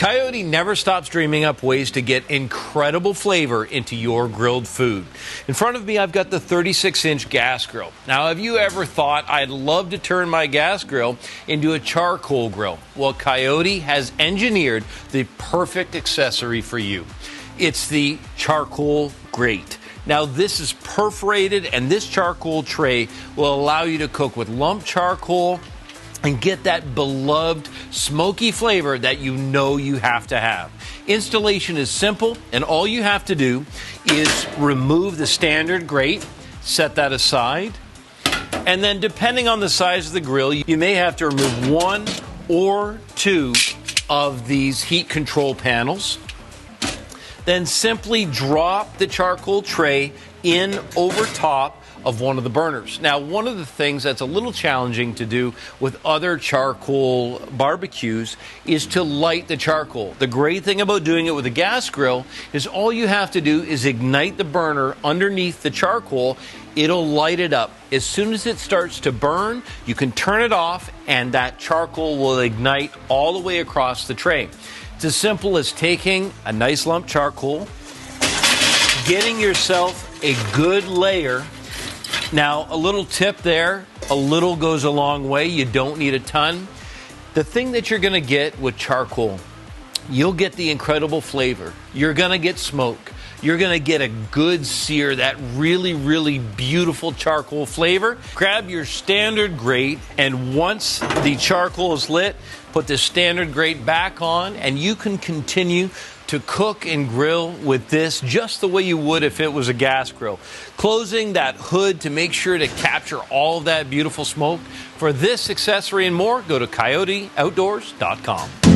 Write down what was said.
Coyote never stops dreaming up ways to get incredible flavor into your grilled food. In front of me, I've got the 36-inch gas grill. Now, have you ever thought, I'd love to turn my gas grill into a charcoal grill? Well, Coyote has engineered the perfect accessory for you. It's the charcoal grate. Now, this is perforated, and this charcoal tray will allow you to cook with lump charcoal and get that beloved smoky flavor that you know you have to have. Installation is simple, and all you have to do is remove the standard grate, set that aside, and then depending on the size of the grill, you may have to remove one or two of these heat control panels. Then simply drop the charcoal tray in over top of one of the burners. Now, one of the things that's a little challenging to do with other charcoal barbecues is to light the charcoal. The great thing about doing it with a gas grill is all you have to do is ignite the burner underneath the charcoal. It'll light it up. As soon as it starts to burn, you can turn it off and that charcoal will ignite all the way across the tray. It's as simple as taking a nice lump charcoal, getting yourself a good layer. Now, a little tip there, a little goes a long way. You don't need a ton. The thing that you're going to get with charcoal, you'll get the incredible flavor. You're going to get smoke. You're going to get a good sear, that really, really beautiful charcoal flavor. Grab your standard grate, and once the charcoal is lit, put the standard grate back on, and you can continue to cook and grill with this just the way you would if it was a gas grill. Closing that hood to make sure to capture all of that beautiful smoke. For this accessory and more, go to coyoteoutdoors.com.